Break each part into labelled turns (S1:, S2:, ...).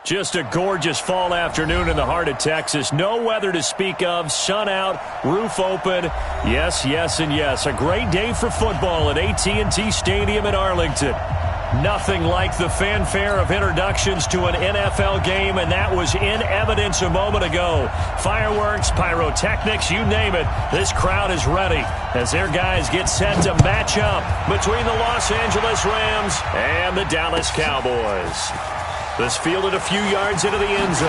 S1: Just a gorgeous fall afternoon in the heart of Texas. No weather to speak of. Sun out, roof open. Yes, yes, and yes. A great day for football at AT&T Stadium in Arlington. Nothing like the fanfare of introductions to an NFL game, and that was in evidence a moment ago. Fireworks, pyrotechnics, you name it. This crowd is ready as their guys get set to match up between the Los Angeles Rams and the Dallas Cowboys. This fielded a few yards into the end zone.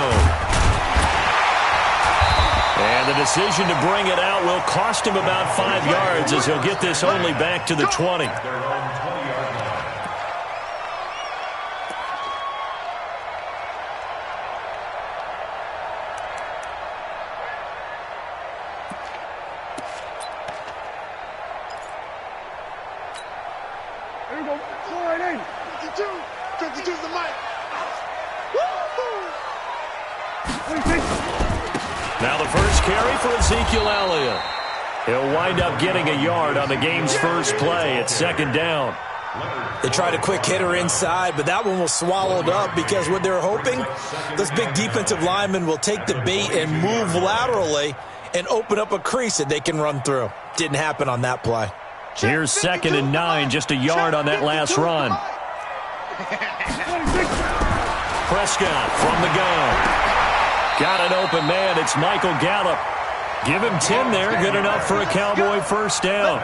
S1: And the decision to bring it out will cost him about 5 yards as he'll get this only back to the 20.
S2: Here we go. 4-8. 52. 52's the mic.
S1: Now the first carry for Ezekiel Elliott. He'll wind up getting a yard on the game's first play at second down.
S3: They tried a quick hitter inside, but that one was swallowed up because what they're hoping, those big defensive linemen will take the bait and move laterally and open up a crease that they can run through. Didn't happen on that play.
S1: Here's 2nd and 9, just a yard on that last run. Prescott from the gun. Got an open man. It's Michael Gallup. Give him 10 there. Good enough for a Cowboy first down.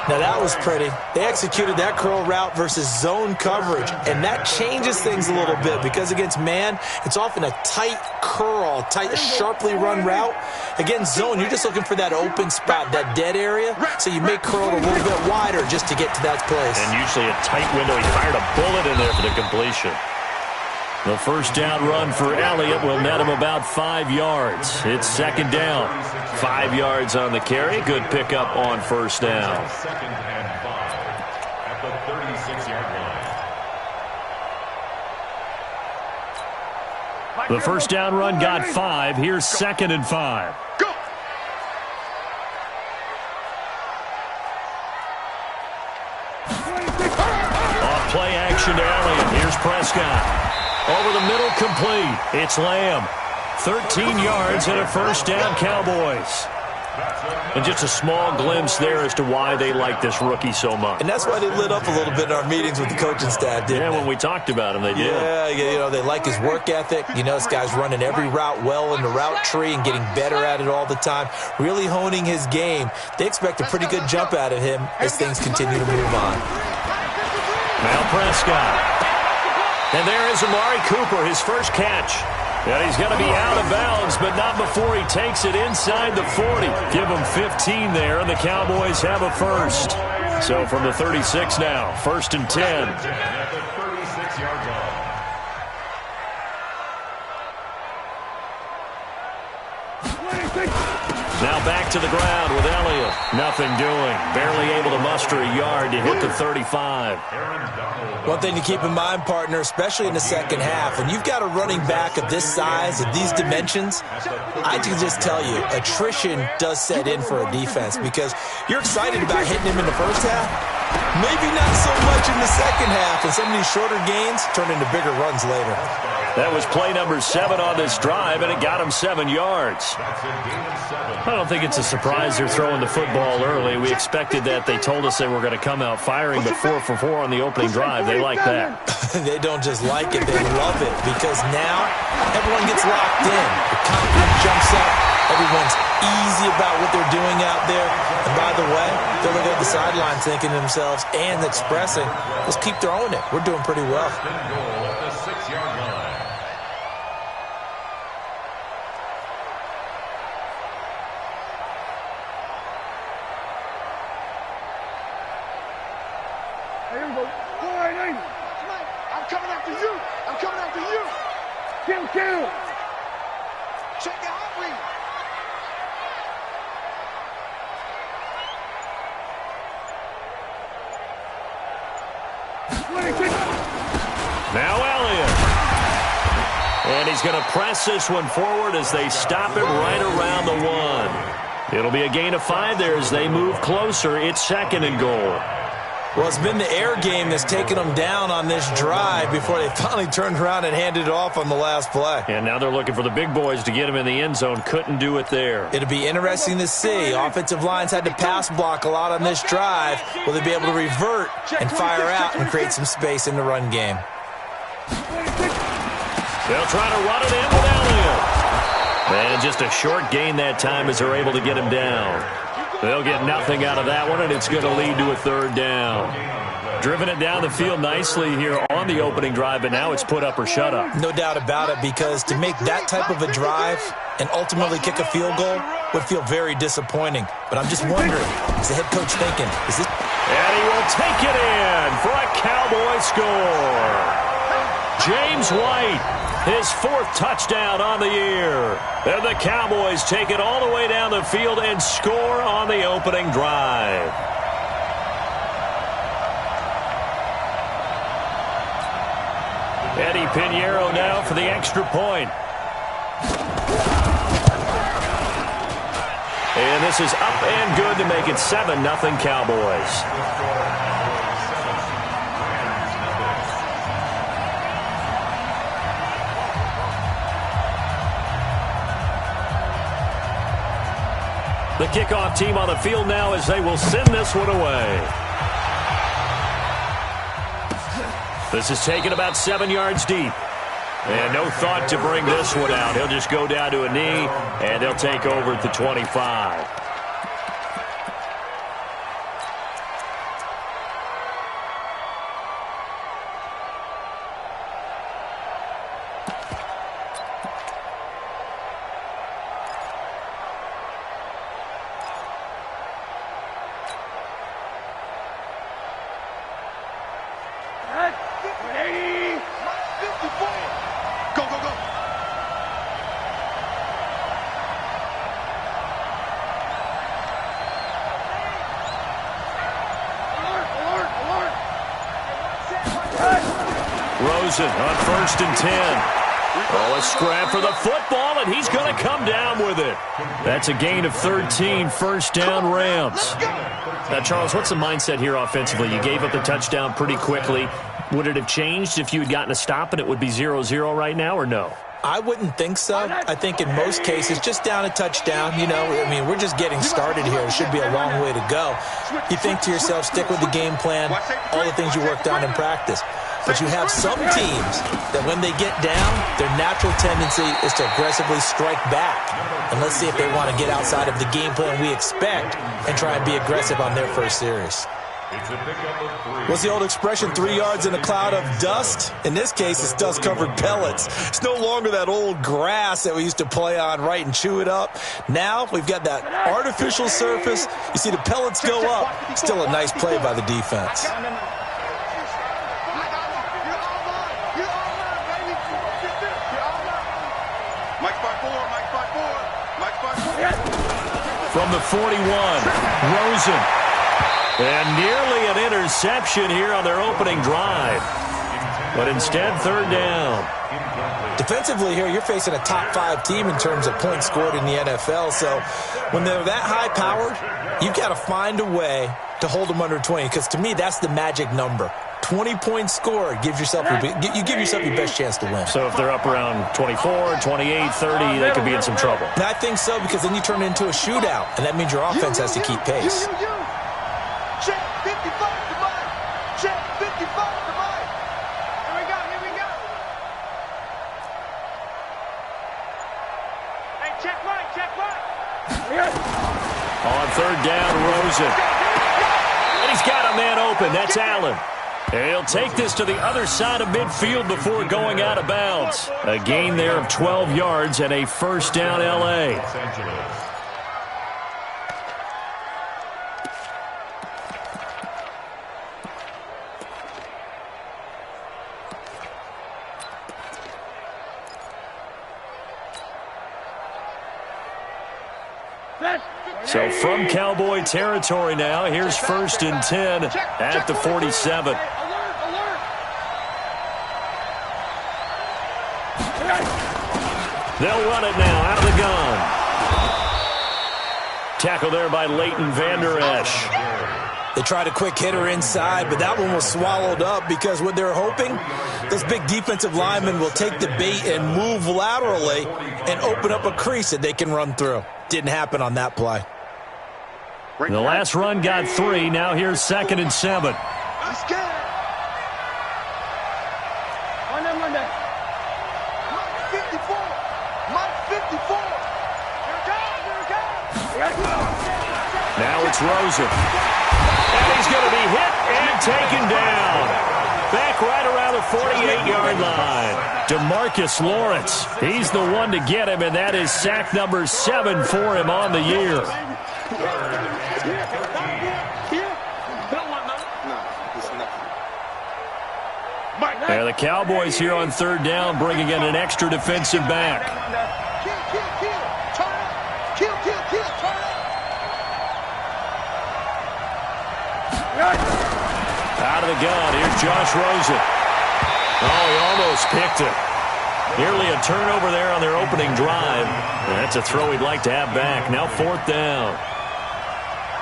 S3: Now that was pretty. They executed that curl route versus zone coverage, and that changes things a little bit because against man, it's often a tight curl, tight, sharply run route. Against zone, you're just looking for that open spot, that dead area, so you may curl it a little bit wider just to get to that place.
S1: And usually a tight window. He fired a bullet in there for the completion. The first down run for Elliott will net him about 5 yards. It's second down. 5 yards on the carry. Good pickup on first down.
S4: Second and 5 at the 36-yard line.
S1: The first down run got 5. Here's 2nd and 5.
S2: Go.
S1: Off play action to Elliott. Here's Prescott. Over the middle, complete. It's Lamb. 13 yards and a first down, Cowboys. And just a small glimpse there as to why they like this rookie so much.
S3: And that's why they lit up a little bit in our meetings with the coaching staff, didn't they?
S1: When we talked about him, they did.
S3: Yeah, you know, they like his work ethic. You know, this guy's running every route well in the route tree and getting better at it all the time, really honing his game. They expect a pretty good jump out of him as things continue to move on.
S1: Now Prescott. And there is Amari Cooper, his first catch. And he's going to be out of bounds, but not before he takes it inside the 40. Give him 15 there, and the Cowboys have a first. So from the 36 now, 1st and 10.
S4: At the 36-yard line.
S1: Now back to the ground with Elliott. Nothing doing. Barely able to muster a yard to hit the 35.
S3: One thing to keep in mind, partner, especially in the second half, when you've got a running back of this size, of these dimensions, I can just tell you, attrition does set in for a defense because you're excited about hitting him in the first half. Maybe not so much in the second half, and some of these shorter gains turn into bigger runs later.
S1: That was play number 7 on this drive, and it got him 7 yards. I don't think it's a surprise they're throwing the football early. We expected that. They told us they were going to come out firing, but 4 for 4 on the opening drive. They like that.
S3: They don't just like it, they love it, because now everyone gets locked in. The confidence jumps up. Everyone's easy about what they're doing out there. And by the way, they're looking at the sideline thinking to themselves and expressing, let's keep throwing it. We're doing pretty well.
S2: Here we go. 4-8. I'm coming after you. I'm coming after you. Kill. Check the hot read.
S1: Now Elliott. And he's going to press this one forward as they stop him right around the 1. It'll be a gain of 5 there as they move closer. It's 2nd and goal.
S3: Well, it's been the air game that's taken them down on this drive before they finally turned around and handed it off on the last play.
S1: And now they're looking for the big boys to get him in the end zone. Couldn't do it there.
S3: It'll be interesting to see. Offensive lines had to pass block a lot on this drive. Will they be able to revert and fire out and create some space in the run game?
S1: They'll try to run it in with Elliott. And just a short gain that time as they're able to get him down. They'll get nothing out of that one, and it's going to lead to a third down. Driven it down the field nicely here on the opening drive, but now it's put up or shut up.
S3: No doubt about it, because to make that type of a drive and ultimately kick a field goal would feel very disappointing. But I'm just wondering, is the head coach thinking, is this...
S1: And he will take it in for a Cowboy score. James White, his 4th touchdown on the year. And the Cowboys take it all the way down the field and score on the opening drive. Eddie Pinheiro now for the extra point. And this is up and good to make it 7-0 Cowboys. The kickoff team on the field now as they will send this one away. This is taken about 7 yards deep. And no thought to bring this one out. He'll just go down to a knee, and they'll take over at the 25. On 1st and 10. Oh, a scrap for the football, and he's going to come down with it. That's a gain of 13, 1st down Rams. Now, Charles, what's the mindset here offensively? You gave up the touchdown pretty quickly. Would it have changed if you had gotten a stop and it would be 0-0 right now, or no?
S3: I wouldn't think so. I think in most cases, just down a touchdown, we're just getting started here. It should be a long way to go. You think to yourself, stick with the game plan, all the things you worked on in practice. But you have some teams that when they get down, their natural tendency is to aggressively strike back. And let's see if they want to get outside of the game plan we expect and try and be aggressive on their first series. What's the old expression, 3 yards in a cloud of dust? In this case, it's dust-covered pellets. It's no longer that old grass that we used to play on, right, and chew it up. Now we've got that artificial surface. You see the pellets go up. Still a nice play by the defense.
S1: From the 41, Rosen. And nearly an interception here on their opening drive. But instead, 3rd down.
S3: Defensively here, you're facing a top 5 team in terms of points scored in the NFL. So when they're that high-powered, you've got to find a way to hold them under 20. Because to me, that's the magic number. 20 points scored, you give yourself your best chance to win.
S1: So if they're up around 24, 28, 30, they could be in some trouble.
S3: And I think so, because then you turn it into a shootout, and that means your offense has to keep pace.
S2: Check 55 to Mike. Check 55 to Mike. Here we go, here we go. Hey, check Mike, check Mike.
S1: On 3rd down, Rosen. And he's got a man open. That's Allen. And he'll take this to the other side of midfield before going out of bounds. A gain there of 12 yards and a 1st down L.A. So from Cowboy territory now, here's 1st and 10 at the 47. They'll run it now out of the gun. Tackle there by Leighton Vander Esch.
S3: They tried a quick hitter inside, but that one was swallowed up because what they're hoping, those big defensive linemen will take the bait and move laterally and open up a crease that they can run through. Didn't happen on that play.
S1: The last run got 3. Now here's 2nd and 7.
S2: He's scared. Monday. Mike 54. Mike 54. Here it comes.
S1: Now it's Rosen. And he's going to be hit and taken down. Back right around the 48-yard line. DeMarcus Lawrence. He's the one to get him, and that is sack number 7 for him on the year. And the Cowboys here on 3rd down, bringing in an extra defensive back. Out of the gun, here's Josh Rosen. Oh, he almost picked it. Nearly a turnover there on their opening drive. And that's a throw he'd like to have back. Now 4th down.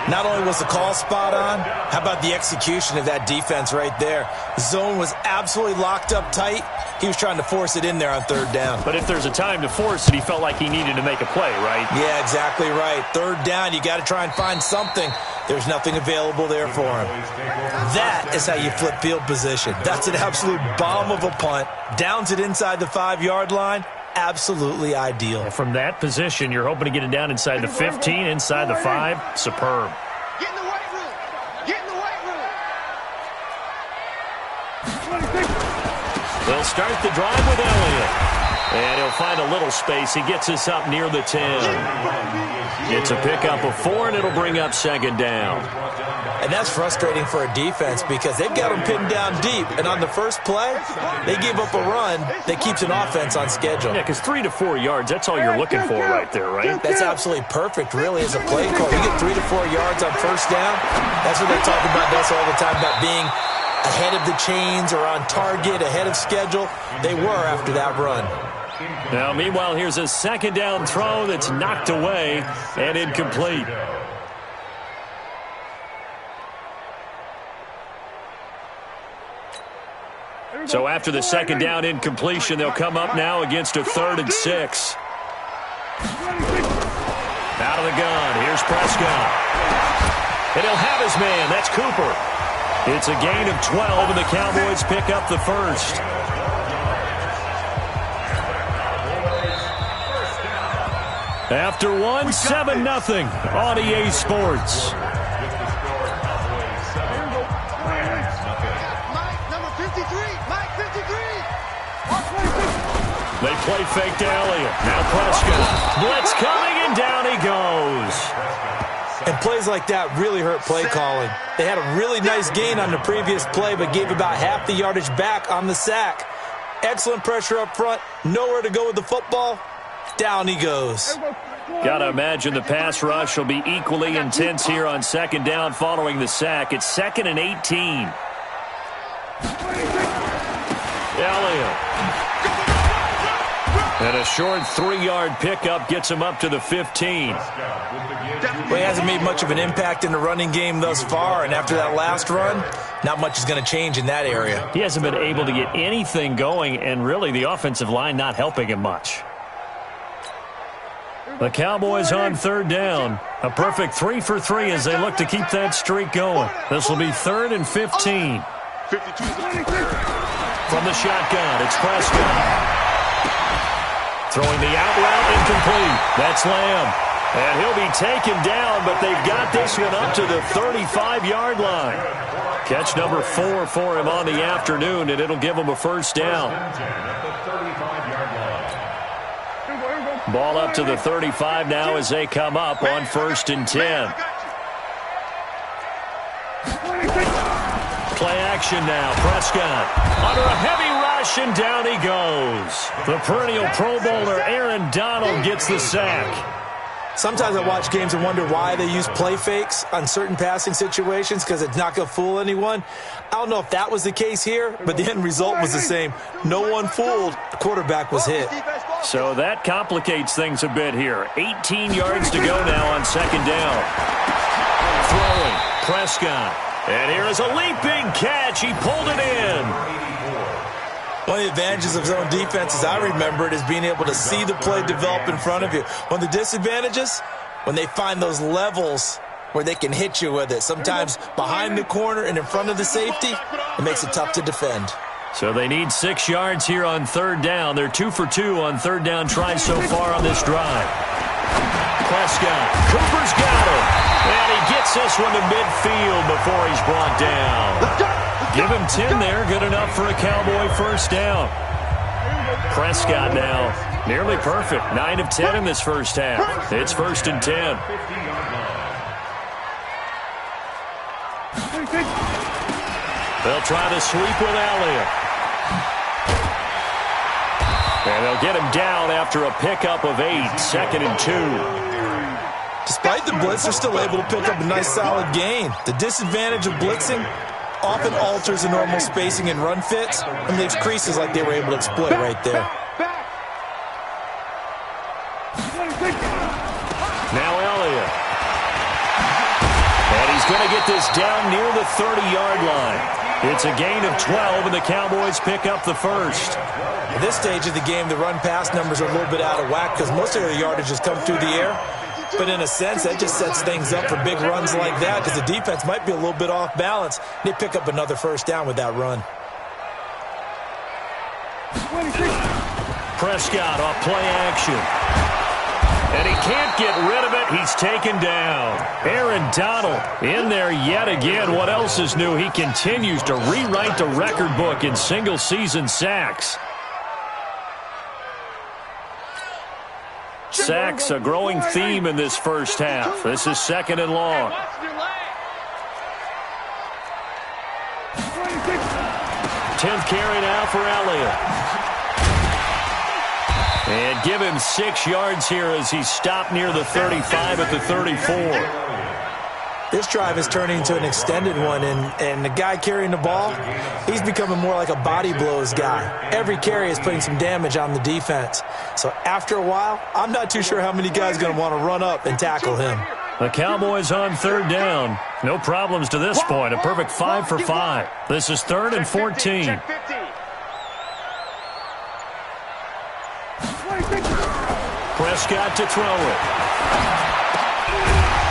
S3: Not only was the call spot on, how about the execution of that defense right there? The zone was absolutely locked up tight. He was trying to force it in there on 3rd down.
S1: But if there's a time to force it, he felt like he needed to make a play, right?
S3: Yeah, exactly right. 3rd down, you got to try and find something. There's nothing available there for him. That is how you flip field position. That's an absolute bomb of a punt. Downs it inside the 5-yard line. Absolutely ideal.
S1: And from that position, you're hoping to get it down inside the 15, inside the 5. Superb.
S2: Get in the weight room. Get in the weight room.
S1: They'll start the drive with Elliott. And he'll find a little space. He gets us up near the 10. It's a pickup of 4, and it'll bring up 2nd down.
S3: And that's frustrating for a defense because they've got them pinned down deep. And on the first play, they gave up a run that keeps an offense on schedule.
S1: Yeah, because 3 to 4 yards, that's all you're looking for right there, right?
S3: That's absolutely perfect, really, as a play call. You get 3 to 4 yards on 1st down. That's what they talk about us all the time, about being ahead of the chains or on target, ahead of schedule. They were after that run.
S1: Now, meanwhile, here's a 2nd down throw that's knocked away and incomplete. So after the 2nd down incompletion, they'll come up now against a 3rd and 6. Out of the gun, here's Prescott. And he'll have his man, that's Cooper. It's a gain of 12, and the Cowboys pick up the 1st. After 1, 7-0 on EA Sports. They play fake to Elliott. Now Prescott. Blitz coming, and down he goes.
S3: And plays like that really hurt play calling. They had a really nice gain on the previous play, but gave about half the yardage back on the sack. Excellent pressure up front. Nowhere to go with the football. Down he goes.
S1: Got to imagine the pass rush will be equally intense here on 2nd down following the sack. It's 2nd and 18. Elliott. And a short 3-yard pickup gets him up to the 15.
S3: Well, he hasn't made much of an impact in the running game thus far, and after that last run, not much is going to change in that area.
S1: He hasn't been able to get anything going, and really the offensive line not helping him much. The Cowboys on 3rd down. A perfect 3 for 3 as they look to keep that streak going. This will be 3rd and 15. From the shotgun, it's Prescott. Throwing the out route, incomplete. That's Lamb. And he'll be taken down, but they've got this one up to the 35-yard line. Catch number 4 for him on the afternoon, and it'll give him a 1st down. Ball up to the 35 now as they come up on 1st and 10. Play action now. Prescott under a heavy rush, and down he goes. The perennial Pro Bowler Aaron Donald gets the sack.
S3: Sometimes I watch games and wonder why they use play fakes on certain passing situations because it's not going to fool anyone. I don't know if that was the case here, but the end result was the same. No one fooled. The quarterback was hit.
S1: So that complicates things a bit here. 18 yards to go now on 2nd down. Throwing. Prescott. And here is a leaping catch. He pulled it in.
S3: One of the advantages of zone defense, as I remember it, is being able to see the play develop in front of you. One of the disadvantages, when they find those levels where they can hit you with it. Sometimes behind the corner and in front of the safety, it makes it tough to defend.
S1: So they need 6 yards here on third down. They're 2 for 2 on third down tries so far on this drive. Prescott. Cooper's got him. And he gets this one to midfield before he's brought down. Give him 10 there. Good enough for a Cowboy first down. Prescott now nearly perfect. 9 of 10 in this first half. It's 1st and 10. They'll try to sweep with Elliott. And they'll get him down after a pickup of 8. 2nd and 2.
S3: Despite the blitz, they're still able to pick up a nice solid gain. The disadvantage of blitzing often alters the normal spacing and run fits and leaves creases like they were able to exploit right there.
S1: Now Elliott. And he's going to get this down near the 30-yard line. It's a gain of 12, and the Cowboys pick up the first.
S3: At this stage of the game, the run-pass numbers are a little bit out of whack because most of their yardage has come through the air. But in a sense, that just sets things up for big runs like that because the defense might be a little bit off balance. They pick up another first down with that run.
S1: Prescott off play action. And he can't get rid of it. He's taken down. Aaron Donald in there yet again. What else is new? He continues to rewrite the record book in single-season sacks. Sacks, a growing theme in this first half. This is 2nd and long. 10th carry now for Elliott. And give him 6 yards here as he stopped near the 35 at the 34.
S3: This drive is turning into an extended one, and the guy carrying the ball, he's becoming more like a body blows guy. Every carry is putting some damage on the defense. So after a while, I'm not too sure how many guys are going to want to run up and tackle him.
S1: The Cowboys on third down. No problems to this point. A perfect 5 for 5. This is 3rd and 14. Prescott to throw it.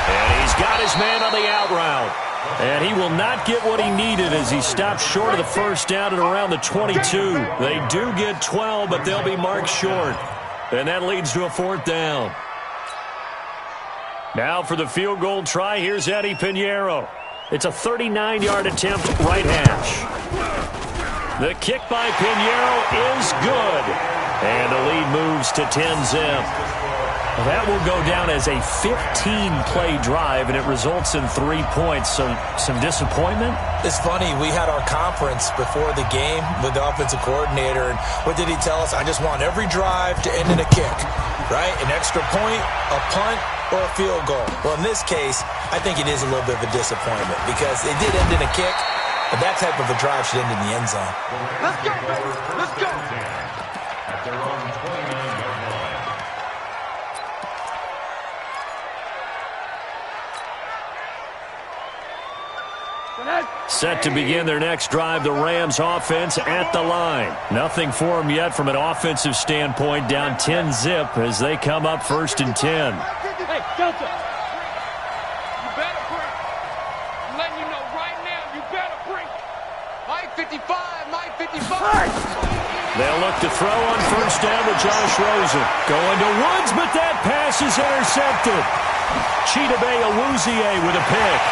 S1: And he's got his man on the out route. And he will not get what he needed as he stopped short of the first down at around the 22. They do get 12, but they'll be marked short. And that leads to a 4th down. Now for the field goal try, here's Eddie Pinheiro. It's a 39-yard attempt, right hash. The kick by Pinheiro is good. And the lead moves to 10-zip. That will go down as a 15-play drive, and it results in 3 points. So some disappointment?
S3: It's funny. We had our conference before the game with the offensive coordinator, and what did he tell us? I just want every drive to end in a kick, right? An extra point, a punt, or a field goal. Well, in this case, I think it is a little bit of a disappointment because it did end in a kick, but that type of a drive should end in the end zone.
S2: Let's go, baby. Let's go.
S4: At their own 29-yard line.
S1: Set to begin their next drive, the Rams offense at the line. Nothing for them yet from an offensive standpoint, down 10-zip as they come up 1st and 10.
S2: Hey, Delta. You better bring. I'm letting you know right now, you better bring. Mike 55, Mike 55.
S1: They'll look to throw on 1st down with Josh Rosen. Going to Woods, but that pass is intercepted. Chidobe Awuzie with a pick.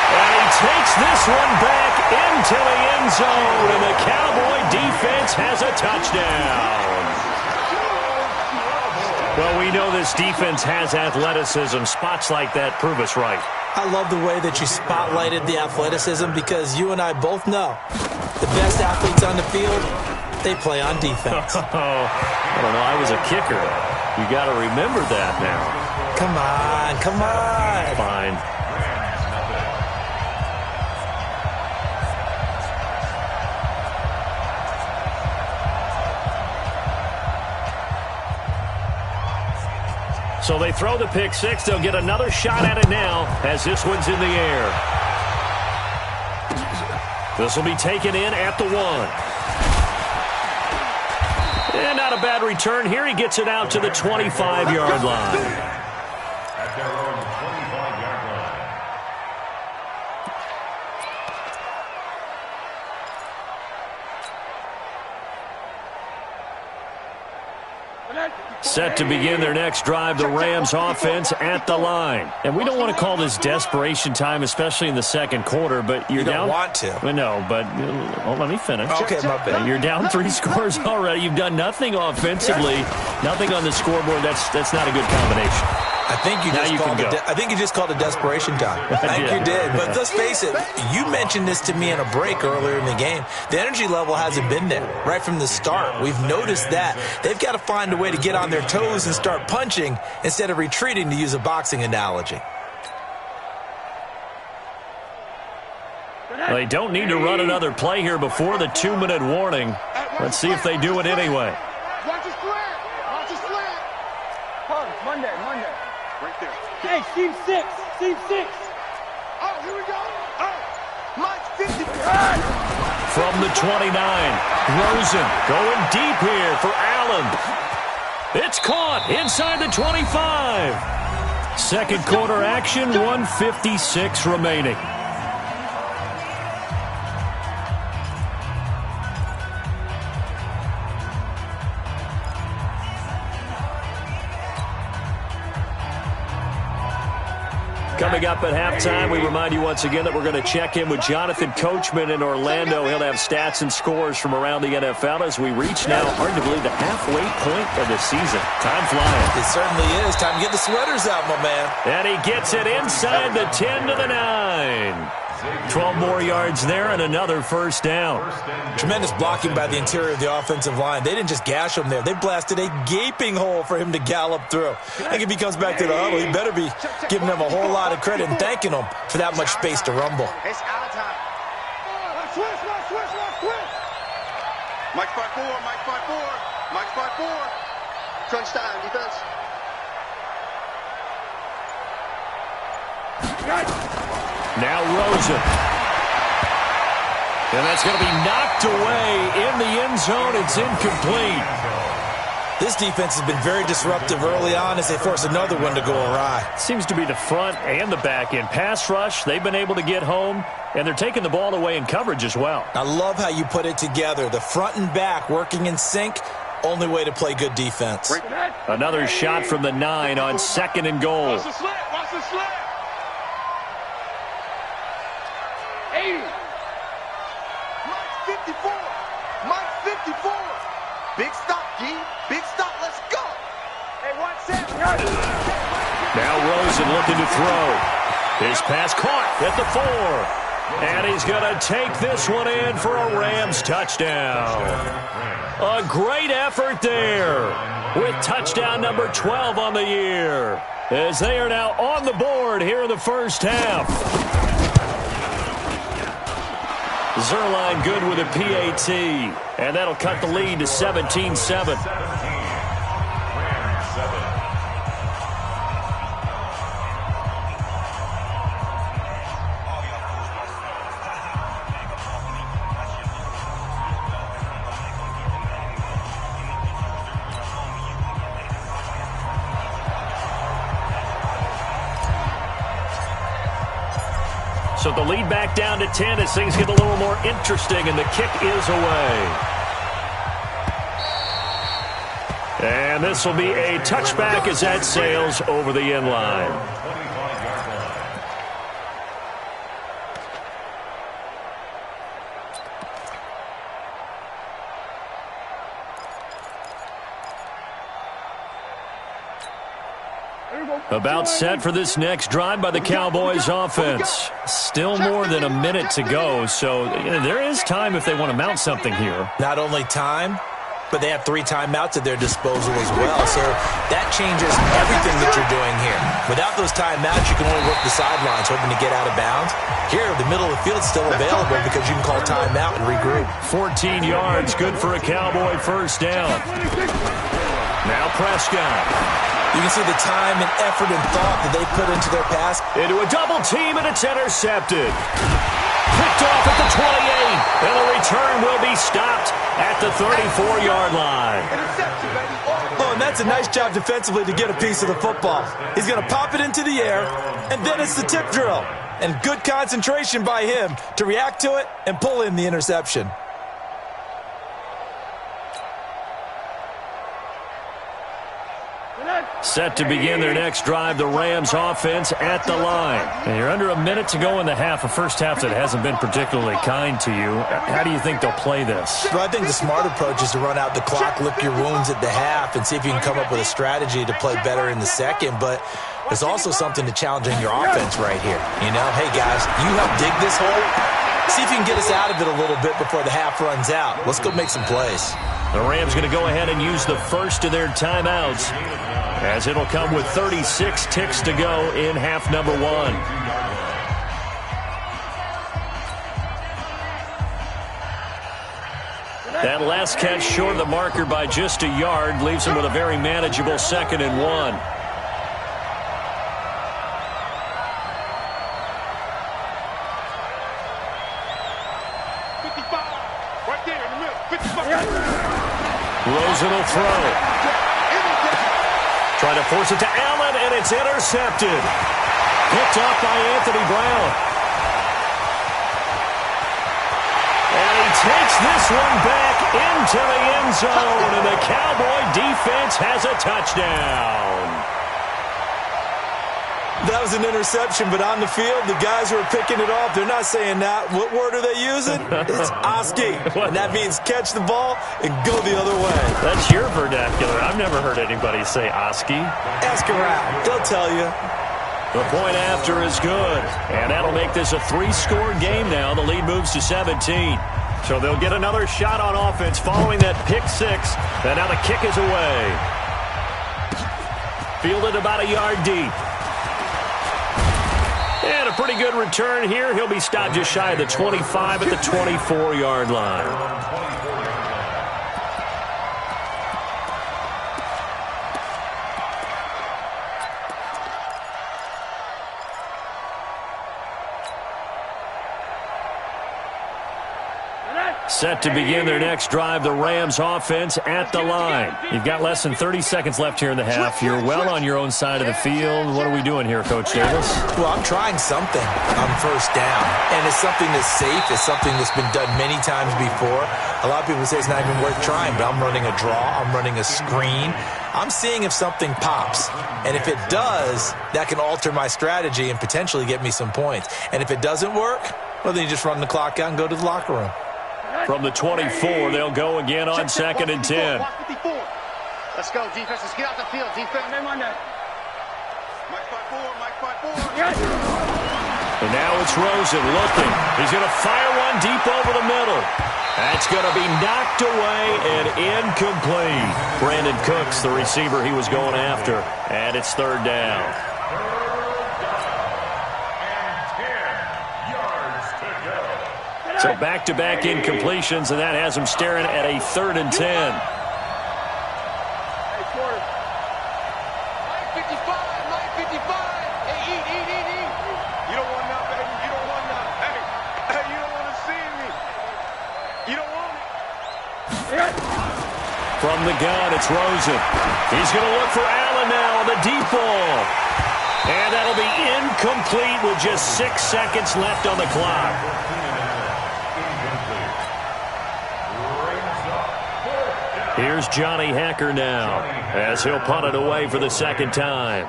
S1: And he takes this one back into the end zone, and the Cowboy defense has a touchdown. Well, we know this defense has athleticism. Spots like that prove us right.
S3: I love the way that you spotlighted the athleticism because you and I both know the best athletes on the field, they play on defense.
S1: I don't know. I was a kicker. You got to remember that now.
S3: Come on, come on.
S1: Fine. So they throw the pick six. They'll get another shot at it now as this one's in the air. This will be taken in at the 1. And not a bad return here. He gets it out to the 25-yard line.
S4: At their own 25-yard line.
S1: Set to begin their next drive, the Rams offense at the line. And we don't want to call this desperation time, especially in the second quarter, but you're down.
S3: You don't want to.
S1: No, but let me finish.
S3: Okay, my bad.
S1: You're down 3 scores already. You've done nothing offensively, nothing on the scoreboard. That's not a good combination.
S3: I think you just called it desperation time. I think you did. But let's face it, you mentioned this to me in a break earlier in the game. The energy level hasn't been there right from the start. We've noticed that. They've got to find a way to get on their toes and start punching instead of retreating, to use a boxing analogy.
S1: They don't need to run another play here before the 2-minute warning. Let's see if they do it anyway.
S2: Watch the slant. Watch the slant.
S5: Monday.
S2: Right there.
S5: Hey, Steve 6. Steve 6.
S2: Oh, here we go. Oh, Mike 50.
S1: From the 29, Rosen going deep here for Allen. It's caught inside the 25. Second quarter action, 1:56 remaining. Coming up at halftime, we remind you once again that we're going to check in with Jonathan Coachman in Orlando. He'll have stats and scores from around the NFL as we reach now, hard to believe, the halfway point of the season. Time flying.
S3: It certainly is. Time to get the sweaters out, my man.
S1: And he gets it inside the 10 to the 9. 12 more yards there and another first down.
S3: Tremendous blocking by the interior of the offensive line. They didn't just gash him there. They blasted a gaping hole for him to gallop through. I think if he comes back to the huddle, he better be giving them a whole lot of credit and thanking them for that much space to rumble.
S2: It's out of time. Switch. Mike 5-4. Mike 5-4. Crunch time, defense.
S1: Now Rosen. And that's going to be knocked away in the end zone. It's incomplete.
S3: This defense has been very disruptive early on as they force another one to go awry.
S1: Seems to be the front and the back end. Pass rush, they've been able to get home, and they're taking the ball away in coverage as well.
S3: I love how you put it together. The front and back working in sync. Only way to play good defense.
S1: Another shot from the 9 on 2nd and goal.
S2: Watch the slant. 80. Mike 54. Big stop, G. Big stop. Let's go.
S5: Hey, watch that.
S1: Now Rosen looking to throw. His pass caught at the 4. And he's going to take this one in for a Rams touchdown. A great effort there with touchdown number 12 on the year, as they are now on the board here in the first half. Zerline good with a PAT, and that'll cut the lead to 17-7. So the lead back down to 10 as things get a little more interesting, and the kick is away. And this will be a touchback as that sails over the end line. About set for this next drive by the Cowboys offense. Still more than a minute to go, so there is time if they want to mount something here.
S3: Not only time, but they have 3 timeouts at their disposal as well, so that changes everything that you're doing here. Without those timeouts, you can only work the sidelines, hoping to get out of bounds. Here, the middle of the field is still available because you can call timeout and regroup.
S1: 14 yards, good for a Cowboy first down. Now Prescott.
S3: You can see the time and effort and thought that they put into their pass.
S1: Into a double team, and it's intercepted. Picked off at the 28. And the return will be stopped at the 34-yard line.
S2: Interception, baby.
S3: Oh, and that's a nice job defensively to get a piece of the football. He's going to pop it into the air, and then it's the tip drill. And good concentration by him to react to it and pull in the interception.
S1: Set to begin their next drive, the Rams offense at the line. And you're under a minute to go in the half, a first half that hasn't been particularly kind to you. How do you think they'll play this?
S3: Well, I think the smart approach is to run out the clock, lick your wounds at the half, and see if you can come up with a strategy to play better in the second. But there's also something to challenging your offense right here. You know, hey, guys, you help dig this hole. See if you can get us out of it a little bit before the half runs out. Let's go make some plays.
S1: The Rams going to go ahead and use the first of their timeouts, as it'll come with 36 ticks to go in half number one. That last catch short of the marker by just a yard leaves him with a very manageable 2nd and 1. Rosen will throw. Trying to force it to Allen, and it's intercepted. Picked off by Anthony Brown. And he takes this one back into the end zone, and the Cowboy defense has a touchdown.
S3: That was an interception, but on the field, the guys who are picking it off, they're not saying that. What word are they using? It's Oski. And that means catch the ball and go the other way.
S1: That's your vernacular. I've never heard anybody say Oski.
S3: Ask around. They'll tell you.
S1: The point after is good. And that'll make this a 3-score game now. The lead moves to 17. So they'll get another shot on offense following that pick 6. And now the kick is away. Fielded about a yard deep. And a pretty good return here. He'll be stopped just shy of the 25 at the 24-yard line. Set to begin their next drive, the Rams offense at the line. You've got less than 30 seconds left here in the half. You're well on your own side of the field. What are we doing here, Coach Davis?
S3: Well, I'm trying something on first down, and it's something that's safe. It's something that's been done many times before. A lot of people say it's not even worth trying, but I'm running a draw. I'm running a screen. I'm seeing if something pops, and if it does, that can alter my strategy and potentially get me some points. And if it doesn't work, well, then you just run the clock out and go to the locker room.
S1: From the 24, they'll go again on 2nd and 10.
S5: Let's go, defense. Let's get out the field. Defense, Monday. Mike 5-4, Mike 5-4. Yes.
S1: And now it's Rosen looking. He's going to fire one deep over the middle. That's going to be knocked away and incomplete. Brandon Cooks, the receiver he was going after. And it's 3rd down. So back-to-back incompletions, and that has him staring at a 3rd and 10.
S2: Mike 55. Hey, eat. You don't want none, baby. You don't want none. Hey, you don't want to see me. You don't want it.
S1: From the gun, it's Rosen. He's going to look for Allen now on the deep ball. And that'll be incomplete with just 6 seconds left on the clock. Here's Johnny Hacker now, as he'll punt it away for the 2nd time.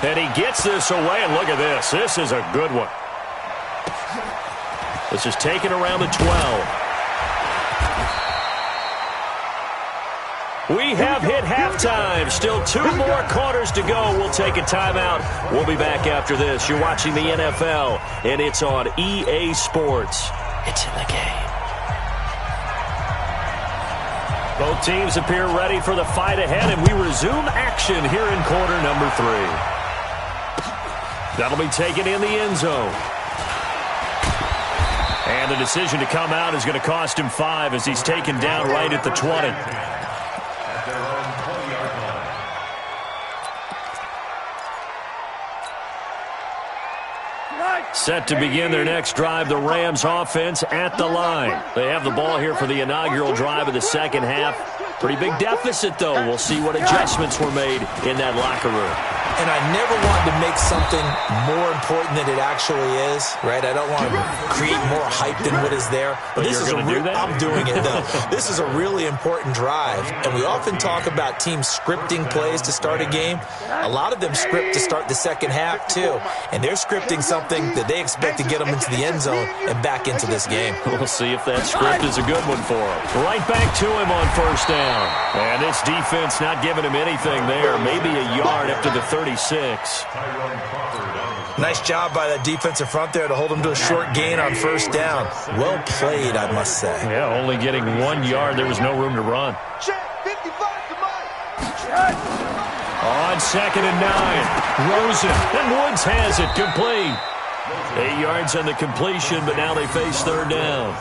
S1: And he gets this away, and look at this. This is a good one. This is taken around the 12. We have hit halftime. Still 2 more quarters to go. We'll take a timeout. We'll be back after this. You're watching the NFL, and it's on EA Sports. It's in the game. Both teams appear ready for the fight ahead, and we resume action here in quarter number 3. That'll be taken in the end zone. And the decision to come out is going to cost him 5 as he's taken down right at the 20. Set to begin their next drive, the Rams offense at the line. They have the ball here for the inaugural drive of the second half. Pretty big deficit, though. We'll see what adjustments were made in that locker room.
S3: And I never wanted to make something more important than it actually is, right? I don't want to create more hype than what is there. But this is I'm doing it, though. This is a really important drive. And we often talk about teams scripting plays to start a game. A lot of them script to start the second half, too. And they're scripting something that they expect to get them into the end zone and back into this game.
S1: We'll see if that script is a good one for them. Right back to him on first down. And this defense not giving him anything there. Maybe a yard up to the 36.
S3: Nice job by that defensive front there to hold him to a short gain on first down. Well played, I must say.
S1: Yeah, only getting 1 yard. There was no room to run. On 2nd and 9. Rosen. And Woods has it. Complete. 8 yards on the completion, but now they face third down.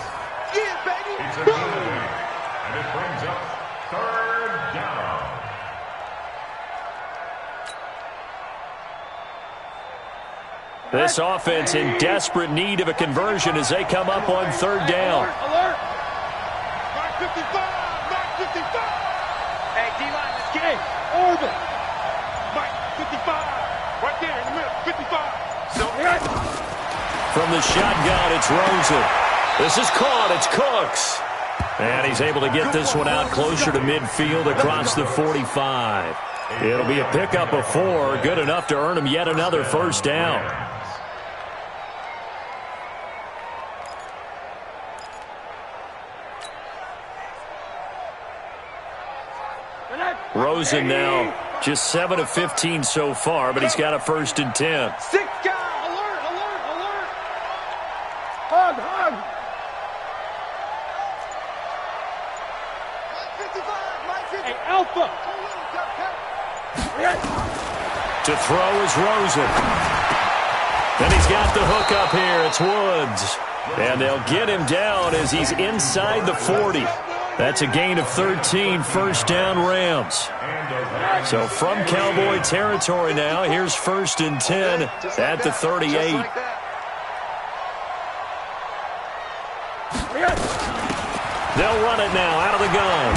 S1: This offense in desperate need of a conversion as they come up on third down.
S5: Alert! Mark 55! Mark 55! Hey, D-line, let's get it. Orbit! Mark 55! Right there in the middle, 55!
S1: From the shotgun, it's Rosen. This is caught. It's Cooks. And he's able to get this one out closer to midfield across the 45. It'll be a pickup of 4. Good enough to earn him yet another first down. Rosen now just 7 of 15 so far, but he's got a 1st and 10.
S5: 6 guy! Alert! Alert! Alert! Hug! Hug! Hey, Alpha!
S1: To throw is Rosen. Then he's got the hook up here. It's Woods. And they'll get him down as he's inside the 40. That's a gain of 13, first down Rams. So from Cowboy territory now, here's 1st and 10 at the 38. They'll run it now out of the gun.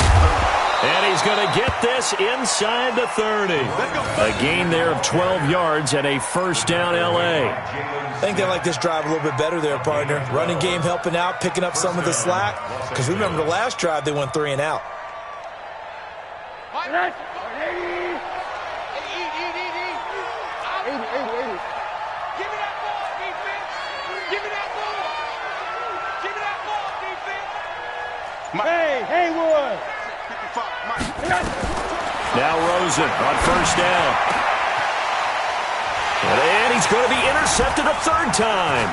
S1: And he's going to get this inside the 30. A gain there of 12 yards and a first down L.A.
S3: I think they like this drive a little bit better there, partner. Running game helping out, picking up some of the slack. Because remember the last drive, they went 3 and out.
S5: Hey, Haywood!
S1: Now Rosen on first down. And he's going to be intercepted a 3rd time.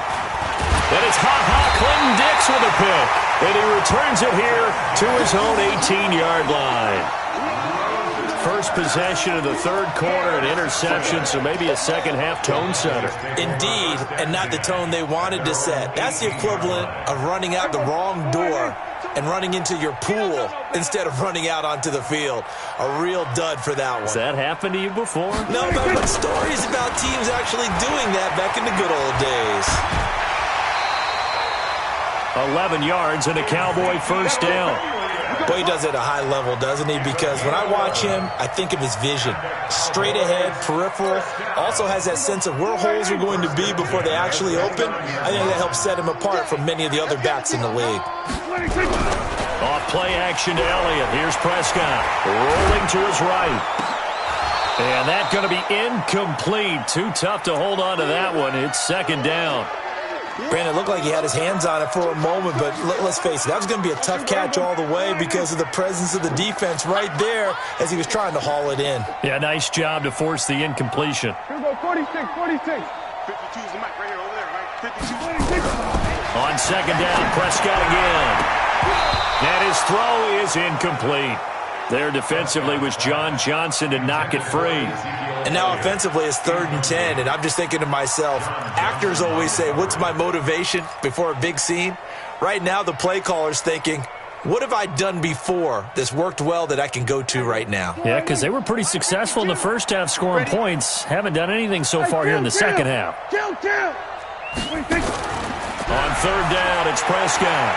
S1: And it's Clinton Dix with a pick. And he returns it here to his own 18-yard line. First possession of the 3rd quarter, an interception, so maybe a second-half tone setter.
S3: Indeed, and not the tone they wanted to set. That's the equivalent of running out the wrong door and running into your pool instead of running out onto the field. A real dud for that one.
S1: Has that happened to you before?
S3: No, but stories about teams actually doing that back in the good old days.
S1: 11 yards and a Cowboy first down.
S3: Boy, he does it at a high level, doesn't he? Because when I watch him, I think of his vision. Straight ahead, peripheral. Also has that sense of where holes are going to be before they actually open. I think that helps set him apart from many of the other backs in the league.
S1: Off play action to Elliott. Here's Prescott rolling to his right. And that's going to be incomplete. Too tough to hold on to that one. It's 2nd down.
S3: Brandon, it looked like he had his hands on it for a moment, but let's face it, that was going to be a tough catch all the way because of the presence of the defense right there as he was trying to haul it in.
S1: Yeah, nice job to force the incompletion.
S5: Here we go, 46. 52 is the mic right here, over there, right? 52.
S1: On 2nd down, Prescott again. And his throw is incomplete. There defensively was John Johnson to knock it free.
S3: And now offensively it's 3rd and 10, and I'm just thinking to myself, actors always say, what's my motivation before a big scene? Right now the play caller's thinking, what have I done before that's worked well that I can go to right now?
S1: Yeah, because they were pretty successful in the first half scoring points. Haven't done anything so far here in the second half. On third down, it's Prescott.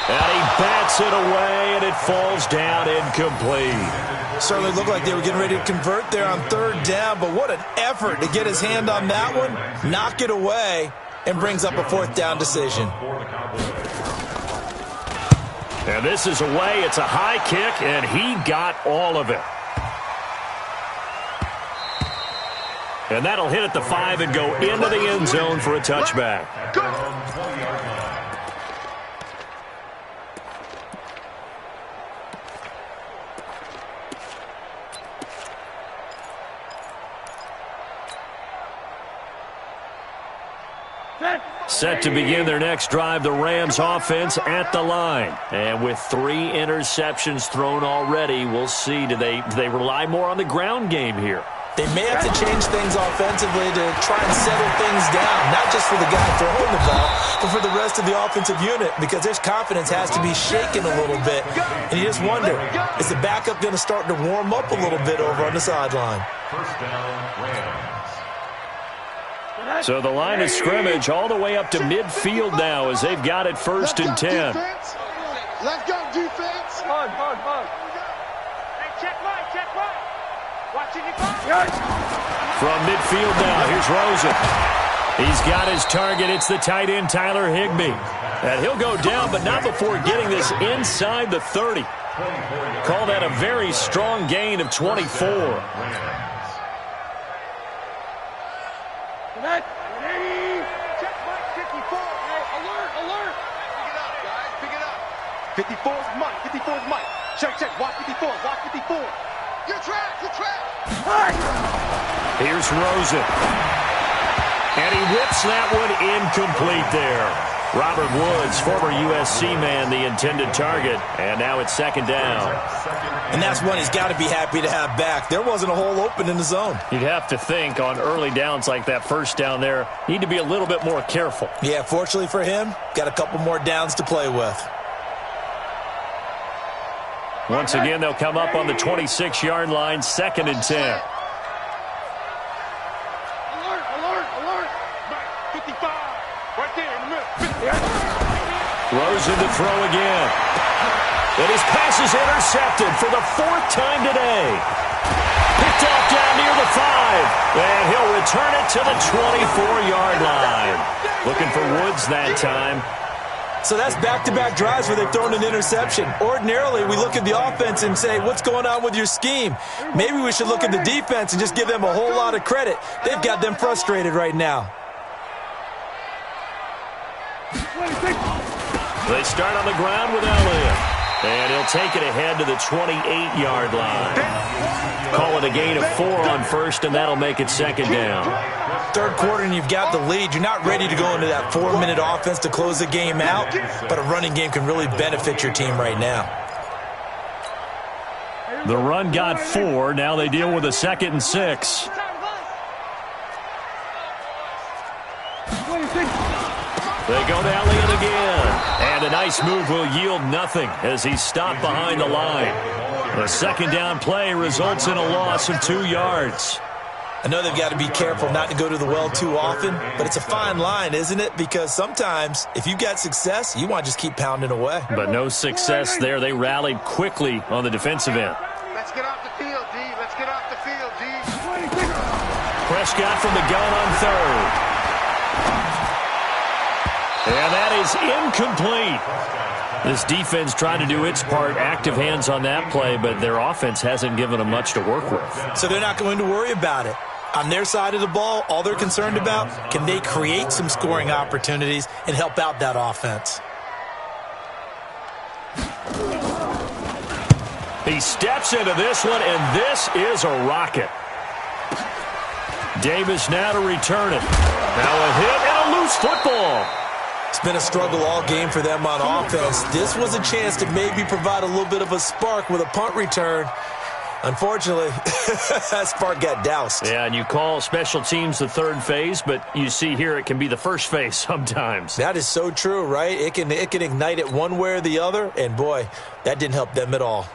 S1: And he bats it away, and it falls down incomplete.
S3: Certainly looked like they were getting ready to convert there on third down, but what an effort to get his hand on that one, knock it away, and brings up a fourth down decision.
S1: And this is away. It's a high kick, and he got all of it. And that'll hit at the 5 and go into the end zone for a touchback. Set to begin their next drive, the Rams offense at the line. And with 3 interceptions thrown already, we'll see. Do they rely more on the ground game here?
S3: They may have to change things offensively to try and settle things down, not just for the guy throwing the ball, but for the rest of the offensive unit, because their confidence has to be shaken a little bit. And you just wonder, is the backup going to start to warm up a little bit over on the sideline?
S4: First down, Rams.
S1: So the line of scrimmage all the way up to midfield now as they've got it 1st and 10.
S5: Let's go, defense. Hard. Hey, check right. Watching you go.
S1: From midfield now, here's Rosen. He's got his target. It's the tight end, Tyler Higbee. And he'll go down, but not before getting this inside the 30. Call that a very strong gain of 24.
S5: Check Mike 54. Hey, alert. Pick it up, guys. 54's Mike. 54's Mike. Check. Watch 54. You're trapped.
S1: Here's Rosen. And he whips that one incomplete there. Robert Woods, former USC man, the intended target. And now it's 2nd down.
S3: And that's one he's got to be happy to have back. There wasn't a hole open in the zone.
S1: You'd have to think on early downs like that first down there, need to be a little bit more careful.
S3: Yeah, fortunately for him, got a couple more downs to play with.
S1: Once again, they'll come up on the 26-yard line, 2nd and 10.
S5: Alert. Mike 55. Right there in the middle.
S1: Rosen to throw again. And his pass is intercepted for the 4th time today. Picked off down near the 5. And he'll return it to the 24-yard line. Looking for Woods that time.
S3: So that's back-to-back drives where they've thrown an interception. Ordinarily, we look at the offense and say, what's going on with your scheme? Maybe we should look at the defense and just give them a whole lot of credit. They've got them frustrated right now.
S1: They start on the ground with Elliott. And he'll take it ahead to the 28-yard line. Call it a gain of 4 on 1st, and that'll make it 2nd down.
S3: 3rd quarter and you've got the lead. You're not ready to go into that 4-minute offense to close the game out, but a running game can really benefit your team right now.
S1: The run got 4. Now they deal with a 2nd and 6. They go to Elliott again. And a nice move will yield nothing as he's stopped behind the line. The 2nd down play results in a loss of 2 yards.
S3: I know they've got to be careful not to go to the well too often, but it's a fine line, isn't it? Because sometimes, if you've got success, you want to just keep pounding away.
S1: But no success there. They rallied quickly on the defensive end.
S5: Let's get off the field, D.
S1: Prescott from the gun on 3rd. And that is incomplete. This defense trying to do its part, active hands on that play, but their offense hasn't given them much to work with.
S3: So they're not going to worry about it. On their side of the ball, all they're concerned about, can they create some scoring opportunities and help out that offense?
S1: He steps into this one, and this is a rocket. Davis now to return it. Now a hit and a loose football.
S3: It's been a struggle all game for them on offense. This was a chance to maybe provide a little bit of a spark with a punt return. Unfortunately, that spark got doused.
S1: Yeah, and you call special teams the 3rd phase, but you see here it can be the 1st phase sometimes.
S3: That is so true, right? It can ignite it one way or the other, and boy, that didn't help them at all.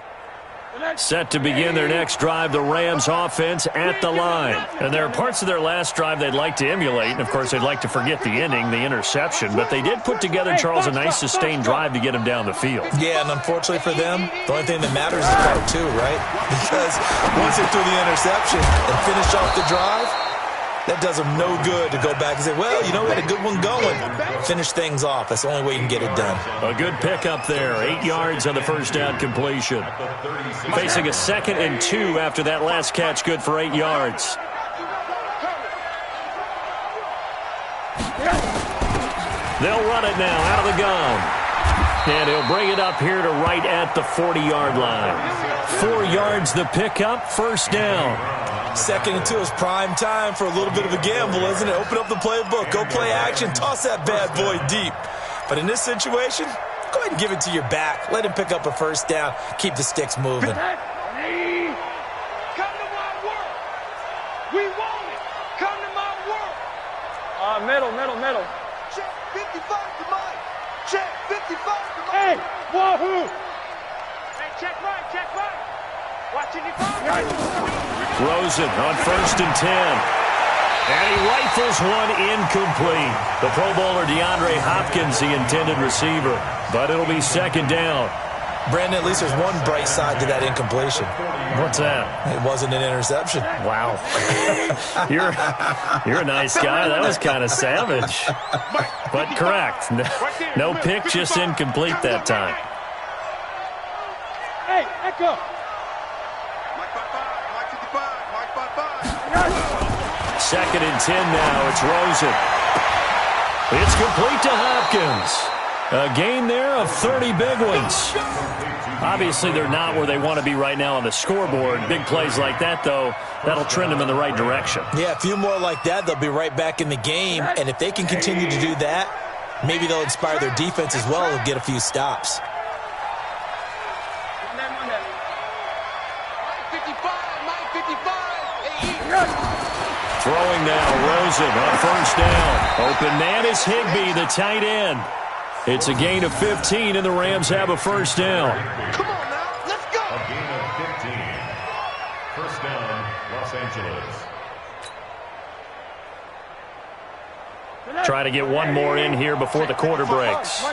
S1: Set to begin their next drive, the Rams offense at the line. And there are parts of their last drive they'd like to emulate, and of course they'd like to forget the ending, the interception, but they did put together, Charles, a nice sustained drive to get them down the field.
S3: Yeah, and unfortunately for them, the only thing that matters is part two, right? Because once they threw the interception and finished off the drive, that does them no good to go back and say, well, you know, we had a good one going. Finish things off. That's the only way you can get it done.
S1: A good pickup there. 8 yards on the first down completion. Facing a 2nd and 2 after that last catch, good for 8 yards. They'll run it now out of the gun. And he'll bring it up here to right at the 40-yard line. 4 yards the pickup, first down.
S3: 2nd and 2 is prime time for a little bit of a gamble, isn't it? Open up the playbook, go play action, toss that bad boy deep. But in this situation, go ahead and give it to your back. Let him pick up a first down, keep the sticks moving.
S5: Come to my work. We want it. Come to my work. Middle. Check 55 to Mike. Check 55 to Mike. Hey, wahoo. Hey, check right. Watching you go.
S1: Rosen on 1st and 10. And he rifles one incomplete. The Pro Bowler DeAndre Hopkins, the intended receiver. But it'll be 2nd down.
S3: Brandon, at least there's one bright side to that incompletion.
S1: What's that?
S3: It wasn't an interception.
S1: Wow. You're a nice guy. That was kind of savage. But correct. No pick, just incomplete that time.
S5: Hey, echo.
S1: 2nd and 10 now. It's Rosen. It's complete to Hopkins. A gain there of 30 big ones. Obviously, they're not where they want to be right now on the scoreboard. Big plays like that, though, that'll trend them in the right direction.
S3: Yeah, a few more like that, they'll be right back in the game. And if they can continue to do that, maybe they'll inspire their defense as well and get a few stops.
S1: Throwing now, Rosen on 1st down. Open man is Higbee, the tight end. It's a gain of 15, and the Rams have a first down.
S2: Come on now, let's go.
S4: A gain of 15. First down, Los Angeles.
S1: Try to get one more in here before the quarter breaks.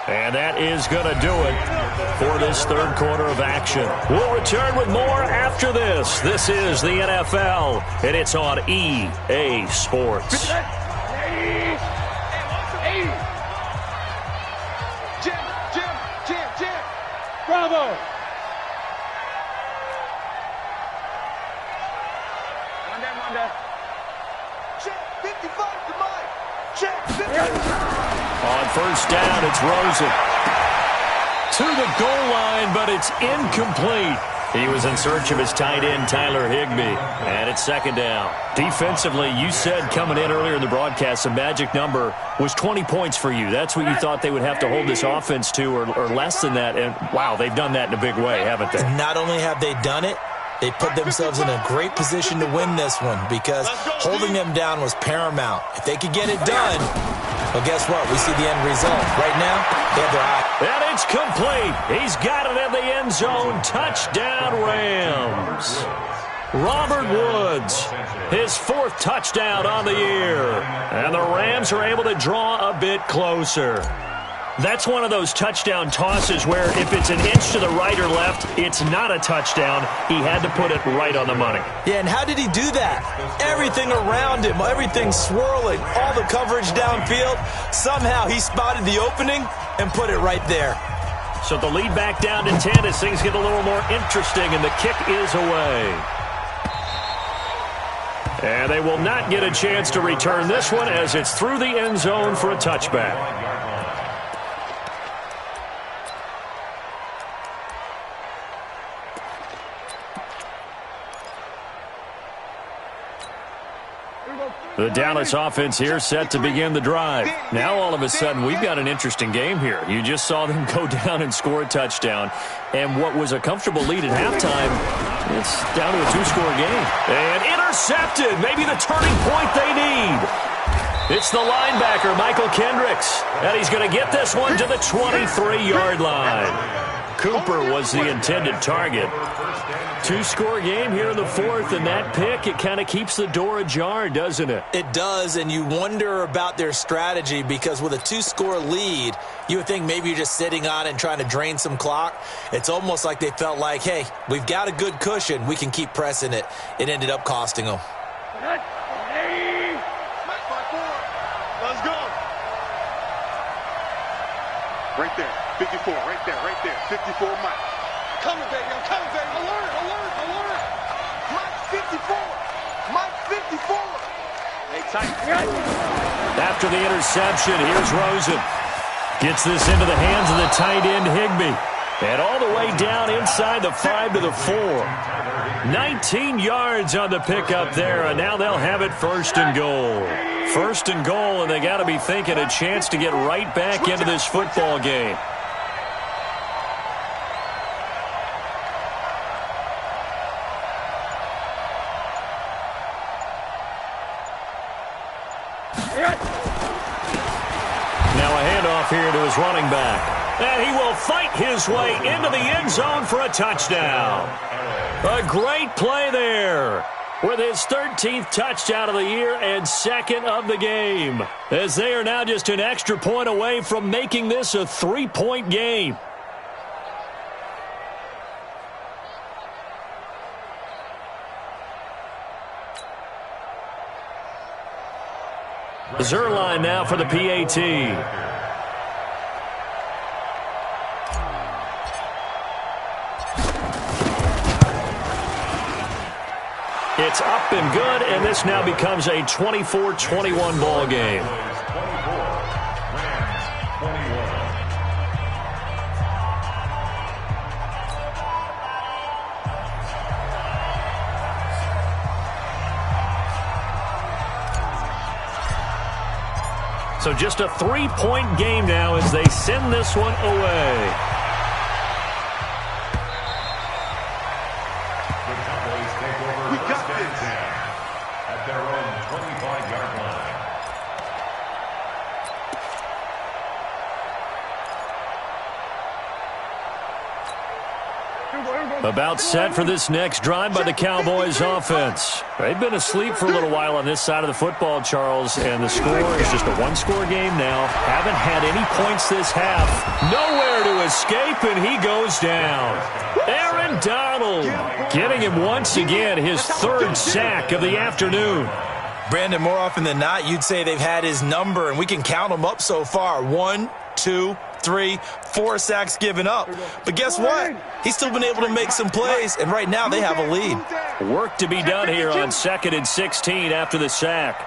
S1: And that is going to do it for this 3rd quarter of action. We'll return with more after this. This is the NFL, and it's on EA Sports.
S5: Jim. Bravo. Monday. Check 55 to Mike. Check 55.
S1: On 1st down, it's Rosen. To the goal line, but it's incomplete. He was in search of his tight end, Tyler Higbee. And it's 2nd down. Defensively, you said coming in earlier in the broadcast, the magic number was 20 points for you. That's what you thought they would have to hold this offense to, or less than that. And, wow, they've done that in a big way, haven't they?
S3: Not only have they done it, they put themselves in a great position to win this one because holding them down was paramount. If they could get it done, well, guess what? We see the end result. Right now, they have their eye.
S1: And it's complete. He's got it in the end zone. Touchdown, Rams. Robert Woods, his 4th touchdown on the year. And the Rams are able to draw a bit closer. That's one of those touchdown tosses where if it's an inch to the right or left, it's not a touchdown. He had to put it right on the money.
S3: Yeah, and how did he do that? Everything around him, everything swirling, all the coverage downfield. Somehow he spotted the opening and put it right there.
S1: So the lead back down to 10 as things get a little more interesting, and the kick is away. And they will not get a chance to return this one as it's through the end zone for a touchback. The Dallas offense here set to begin the drive. Now all of a sudden we've got an interesting game here. You just saw them go down and score a touchdown. And what was a comfortable lead at halftime, it's down to a 2-score game. And intercepted, maybe the turning point they need. It's the linebacker, Michael Kendricks. And he's going to get this one to the 23-yard line. Cooper was the intended target. Two-score game here in the fourth, and that pick, it kind of keeps the door ajar, doesn't it?
S3: It does, and you wonder about their strategy because with a two-score lead, you would think maybe you're just sitting on it and trying to drain some clock. It's almost like they felt like, hey, we've got a good cushion. We can keep pressing it. It ended up costing them.
S2: Let's go. Right there. 54. Right there. 54, Mike. Coming, baby. I'm coming, baby. Alert. Mike 54. Mike 54. Hey, tight.
S1: After the interception, here's Rosen. Gets this into the hands of the tight end, Higbee. And all the way down inside the 5 to the 4. 19 yards on the pickup there, and now they'll have it first and goal. First and goal, and they got to be thinking a chance to get right back into this football game. Now a handoff here to his running back. And he will fight his way into the end zone for a touchdown. A great play there with his 13th touchdown of the year and second of the game, as they are now just an extra point away from making this a 3-point game. Zerline now for the PAT. It's up and good, and this now becomes a 24-21 ball game. So just a 3-point game now as they send this one away.
S2: We got this.
S4: At their own 25-yard line.
S1: About set for this next drive by the Cowboys offense. They've been asleep for a little while on this side of the football, Charles, and the score is just a one-score game now. Haven't had any points this half. Nowhere to escape, and he goes down. Aaron Donald getting him once again his third sack of the afternoon.
S3: Brandon, more often than not, you'd say they've had his number, and we can count them up so far. 1, 2, 3, 4 sacks given up. But guess what? He's still been able to make some plays, and right now they have a lead.
S1: Work to be done here on 2nd and 16 after the sack.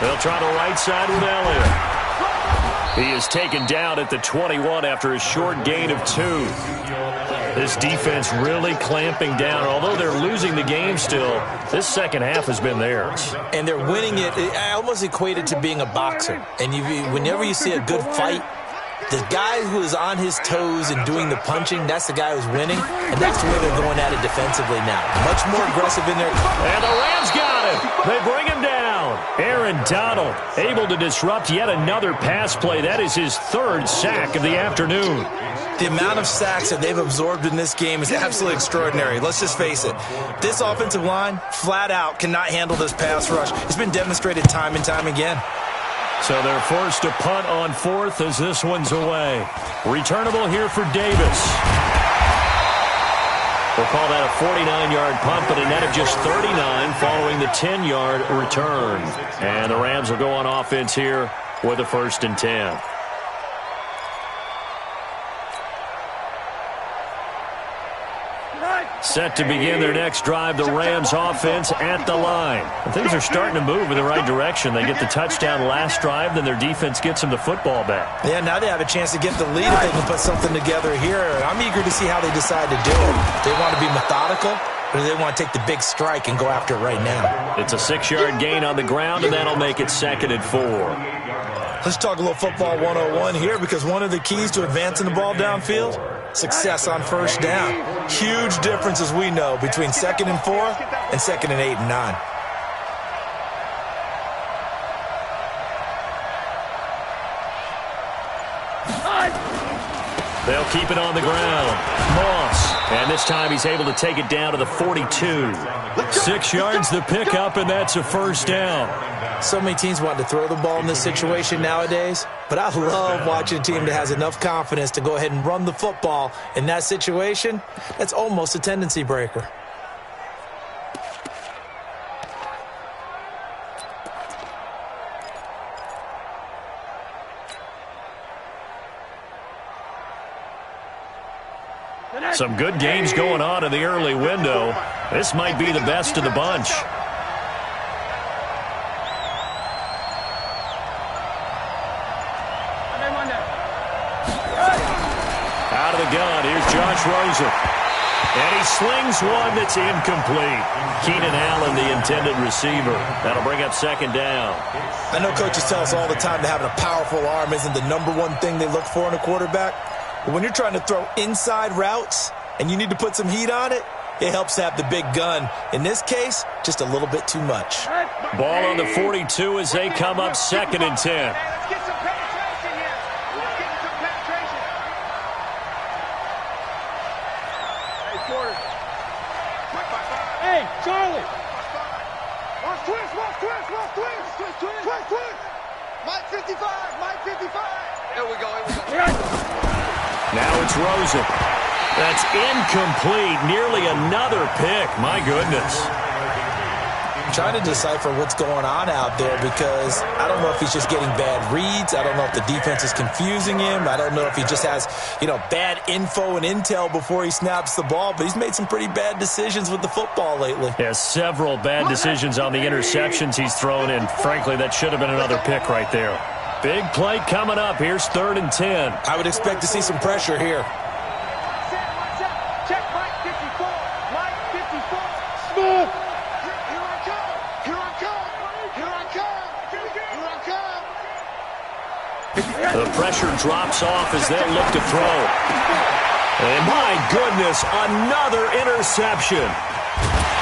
S1: They'll try the right side with Elliott. He is taken down at the 21 after a short gain of 2. This defense really clamping down. Although they're losing the game still, this second half has been theirs.
S3: And they're winning it. I almost equate it to being a boxer. And whenever you see a good fight, the guy who is on his toes and doing the punching, that's the guy who's winning. And that's the way they're going at it defensively now. Much more aggressive in their...
S1: And the Rams got him. They bring him down. Aaron Donald able to disrupt yet another pass play. That is his third sack of the afternoon.
S3: The amount of sacks that they've absorbed in this game is absolutely extraordinary. Let's just face it. This offensive line, flat out, cannot handle this pass rush. It's been demonstrated time and time again.
S1: So they're forced to punt on 4th as this one's away. Returnable here for Davis. We'll call that a 49-yard punt, but a net of just 39 following the 10-yard return. And the Rams will go on offense here with a 1st and 10. Set to begin their next drive, the Rams offense at the line. And things are starting to move in the right direction. They get the touchdown last drive, then their defense gets them the football back. Yeah, now they have a chance to get the lead if they can put something together here. I'm eager to see how they decide to do it. They want to be methodical, or do they want to take the big strike and go after it right now? It's a 6-yard gain on the ground, and that'll make it 2nd and 4.
S3: Let's talk a little football 101 here, because one of the keys to advancing the ball downfield, success on first down. Huge difference, as we know, between 2nd and 4 and 2nd and 8 and 9.
S1: They'll keep it on the ground. Moss. And this time he's able to take it down to the 42. 6 yards the pickup, and that's a first down.
S3: So many teams want to throw the ball in this situation nowadays, but I love watching a team that has enough confidence to go ahead and run the football in that situation. That's almost a tendency breaker.
S1: Some good games going on in the early window. This might be the best of the bunch. Out of the gun, here's Josh Rosen. And he slings one that's incomplete. Keenan Allen, the intended receiver. That'll bring up second down.
S3: I know coaches tell us all the time that having a powerful arm isn't the number one thing they look for in a quarterback. But when you're trying to throw inside routes and you need to put some heat on it, it helps to have the big gun. In this case, just a little bit too much.
S1: Ball on the 42 as they come up 2nd and 10.
S5: Let's get some penetration here. Let's get some penetration. Hey, Porter. Hey, Charlie. Watch twist, watch twist, watch twist. Twist, twist, twist, twist. Mike 55, Mike 55. Here we go, here we go.
S1: Now it's Rosen. That's incomplete. Nearly another pick. My goodness.
S3: I'm trying to decipher what's going on out there because I don't know if he's just getting bad reads. I don't know if the defense is confusing him. I don't know if he just has, bad info and intel before he snaps the ball. But he's made some pretty bad decisions with the football lately.
S1: Has several bad decisions on the interceptions he's thrown in. Frankly, that should have been another pick right there. Big play coming up. Here's 3rd and 10.
S3: I would expect to see some pressure here.
S5: Check Mike 54. Mike 54. Smooth. Here I come. Here I come. Here I come. Here I come.
S1: The pressure drops off as they look to throw. And my goodness, another interception.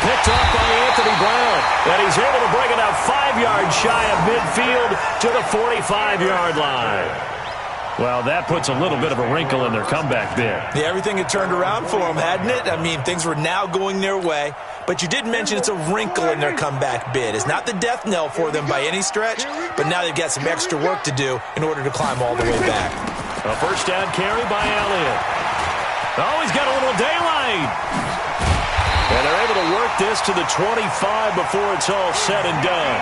S1: Picked up by Anthony Brown. And he's able to bring it out 5 yards shy of midfield to the 45-yard line. Well, that puts a little bit of a wrinkle in their comeback bid.
S3: Yeah, everything had turned around for them, hadn't it? I mean, things were now going their way. But you did mention it's a wrinkle in their comeback bid. It's not the death knell for them by any stretch, but now they've got some extra work to do in order to climb all the way back.
S1: A first down carry by Elliott. Oh, he's got a little daylight. And they're able to work this to the 25 before it's all said and done.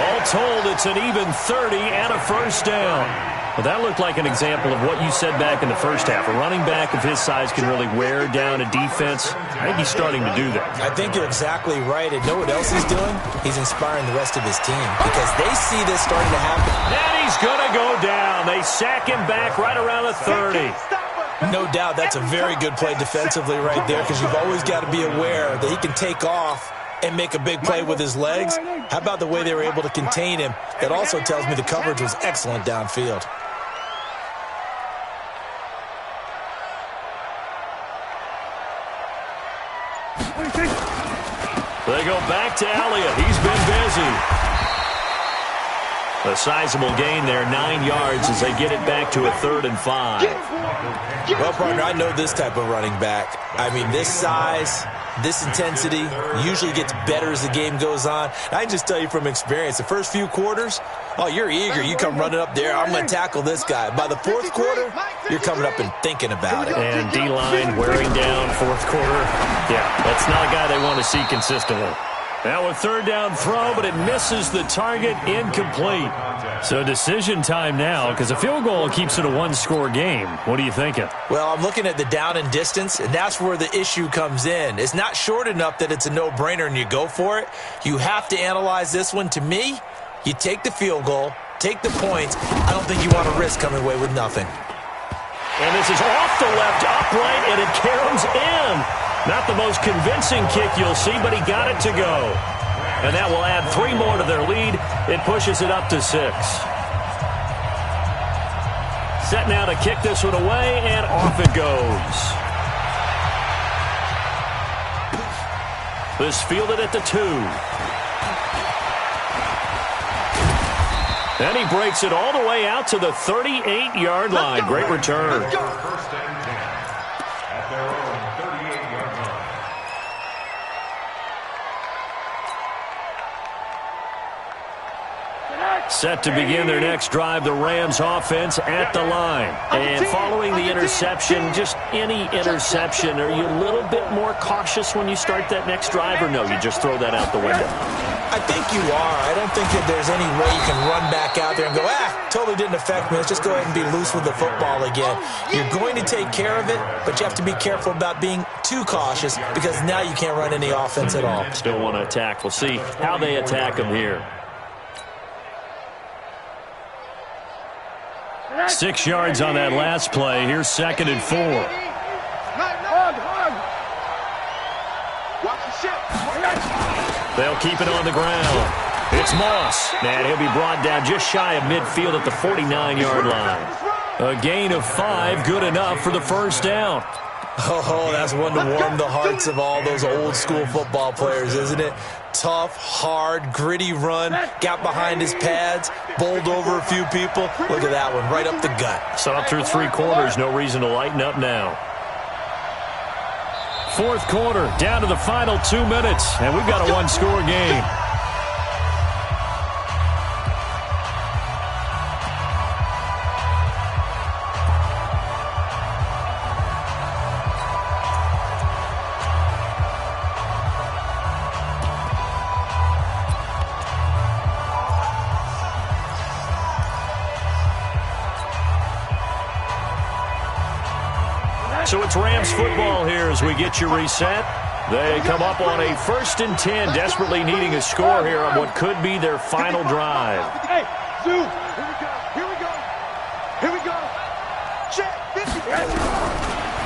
S1: All told, it's an even 30 and a first down. Well, that looked like an example of what you said back in the first half. A running back of his size can really wear down a defense. I think he's starting to do that.
S3: I think you're exactly right. And know what else he's doing? He's inspiring the rest of his team because they see this starting to happen.
S1: And he's going to go down. They sack him back right around the 30.
S3: No doubt that's a very good play defensively right there because you've always got to be aware that he can take off and make a big play with his legs. How about the way they were able to contain him? That also tells me the coverage was excellent downfield.
S1: They go back to Elliott. He's been busy. A sizable gain there, 9 yards as they get it back to a 3rd and 5.
S3: Well, partner, I know this type of running back. I mean, this size, this intensity usually gets better as the game goes on. I can just tell you from experience, the first few quarters, oh, you're eager. You come running up there, I'm going to tackle this guy. By the 4th quarter, you're coming up and thinking about it.
S1: And D-line wearing down 4th quarter. Yeah, that's not a guy they want to see consistently. Now a 3rd down throw, but it misses the target, incomplete. So decision time now, because a field goal keeps it a 1-score game. What are you thinking?
S3: Well, I'm looking at the down and distance, and that's where the issue comes in. It's not short enough that it's a no-brainer and you go for it. You have to analyze this one. To me, you take the field goal, take the points. I don't think you want to risk coming away with nothing.
S1: And this is off the left upright, and it caroms in. Not the most convincing kick you'll see, but he got it to go. And that will add 3 more to their lead. It pushes it up to 6. Set now to kick this one away, and off it goes. This fielded at the 2. And he breaks it all the way out to the 38-yard line. Great return.
S4: First and 10 at their own 38-yard line.
S1: Set to begin their next drive, the Rams offense at the line. And following the interception, just any interception, are you a little bit more cautious when you start that next drive, or no, you just throw that out the window?
S3: I think you are. I don't think that there's any way you can run back out there and go, totally didn't affect me. Let's just go ahead and be loose with the football again. You're going to take care of it, but you have to be careful about being too cautious because now you can't run any offense at all.
S1: Still want to attack. We'll see how they attack them here. 6 yards on that last play. Here's 2nd and 4. They'll keep it on the ground. It's Moss, and he'll be brought down just shy of midfield at the 49-yard line. A gain of 5, good enough for the first down.
S3: Oh, that's one to warm the hearts of all those old-school football players, isn't it? Tough, hard, gritty run, got behind his pads, bowled over a few people. Look at that one, right up the gut.
S1: Saw through 3 quarters, no reason to lighten up now. 4th quarter, down to the final 2 minutes, and we've got a one-score game. So it's Rams football here as we get you reset. They come up on a 1st and 10, desperately needing a score here on what could be their final drive.
S2: Hey, Zoo, here we go. Here we go. Check, 50.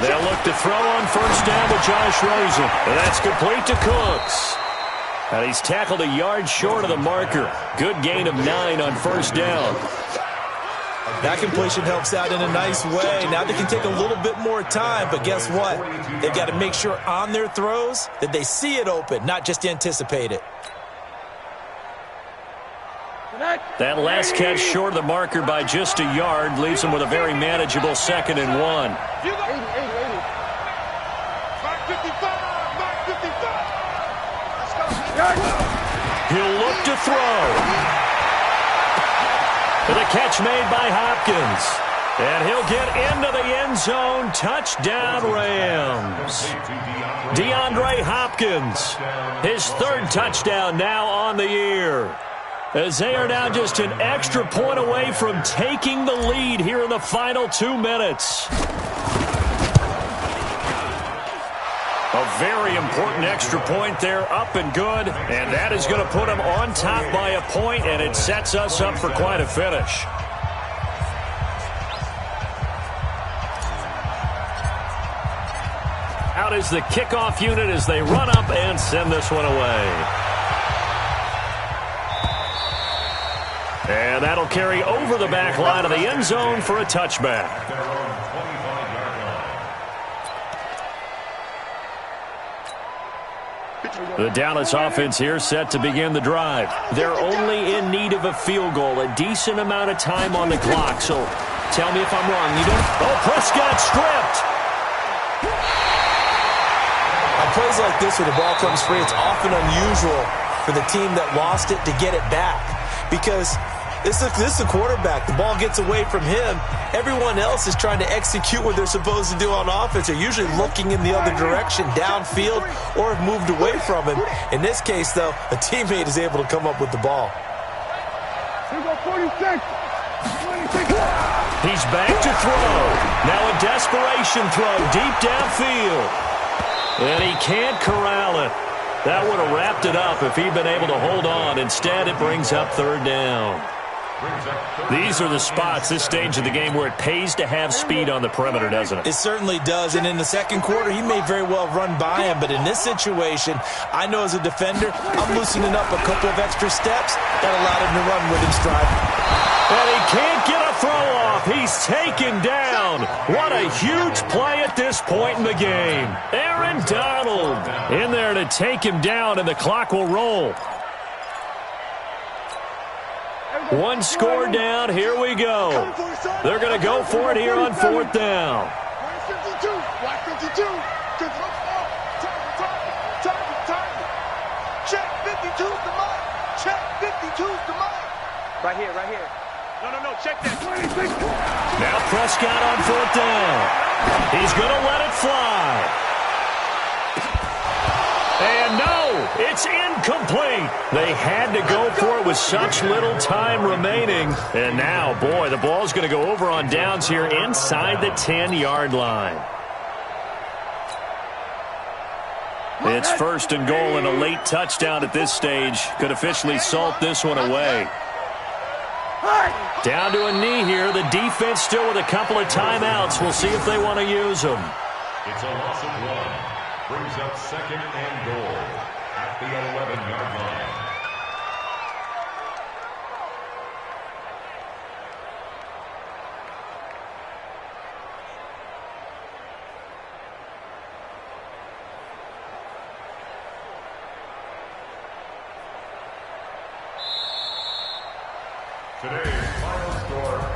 S1: They'll look to throw on 1st down to Josh Rosen. And that's complete to Cooks. And he's tackled a yard short of the marker. Good gain of 9 on 1st down.
S3: That completion helps out in a nice way. Now they can take a little bit more time, but guess what? They've got to make sure on their throws that they see it open, not just anticipate it.
S1: That last catch short of the marker by just a yard leaves them with a very manageable 2nd and 1.
S2: Mark 55, Mark 55.
S1: He'll look to throw. The catch made by Hopkins. And he'll get into the end zone. Touchdown, Rams. DeAndre Hopkins, his 3rd touchdown now on the year. As they are now just an extra point away from taking the lead here in the final 2 minutes. A very important extra point there, up and good, and that is going to put them on top by a point, and it sets us up for quite a finish. Out is the kickoff unit as they run up and send this one away. And that'll carry over the back line of the end zone for a touchback. The Dallas offense here set to begin the drive. They're only in need of a field goal, a decent amount of time on the clock. So tell me if I'm wrong. You don't? Oh, Prescott stripped.
S3: On plays like this where the ball comes free, it's often unusual for the team that lost it to get it back because this is the quarterback. The ball gets away from him. Everyone else is trying to execute what they're supposed to do on offense. They're usually looking in the other direction, downfield, or have moved away from him. In this case, though, a teammate is able to come up with the ball.
S5: Here we go, 46. 26.
S1: He's back to throw. Now a desperation throw deep downfield. And he can't corral it. That would have wrapped it up if he'd been able to hold on. Instead, it brings up 3rd down. These are the spots, this stage of the game, where it pays to have speed on the perimeter, doesn't it?
S3: It certainly does, and in the 2nd quarter, he may very well run by him, but in this situation, I know as a defender, I'm loosening up a couple of extra steps that allowed him to run with him stride.
S1: And he can't get a throw off. He's taken down. What a huge play at this point in the game. Aaron Donald in there to take him down, and the clock will roll. One score down. Here we go. They're going to go for it here on 4th down.
S2: 52. Watch 52. Check 52's the mark. Check 52's the mark.
S5: Right here, right here.
S2: No, check that.
S1: Now Prescott on 4th down. He's going to let it fly. And no, it's incomplete. They had to go for it with such little time remaining. And now, boy, the ball's going to go over on downs here inside the 10-yard line. It's 1st and goal, and a late touchdown at this stage could officially salt this one away. Down to a knee here. The defense still with a couple of timeouts. We'll see if they want to use them.
S4: It's a loss of 1. Brings up 2nd and goal at the 11-yard line.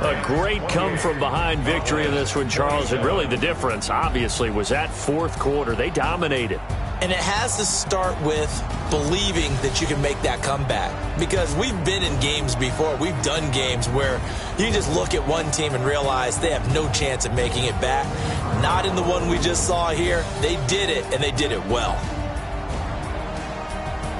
S1: A great come-from-behind victory in this one, Charles, and really the difference, obviously, was that 4th quarter. They dominated.
S3: And it has to start with believing that you can make that comeback. Because we've been in games before. We've done games where you can just look at one team and realize they have no chance of making it back. Not in the one we just saw here. They did it, and they did it well.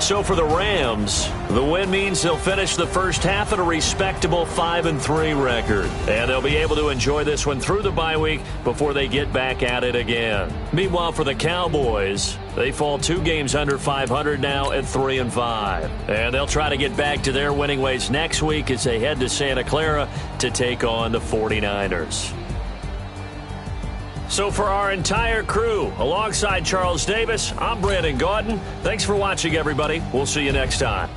S1: So for the Rams, the win means they'll finish the first half at a respectable 5-3 record. And they'll be able to enjoy this one through the bye week before they get back at it again. Meanwhile, for the Cowboys, they fall 2 games under 500 now at 3-5. And they'll try to get back to their winning ways next week as they head to Santa Clara to take on the 49ers. So for our entire crew, alongside Charles Davis, I'm Brandon Gaudin. Thanks for watching, everybody. We'll see you next time.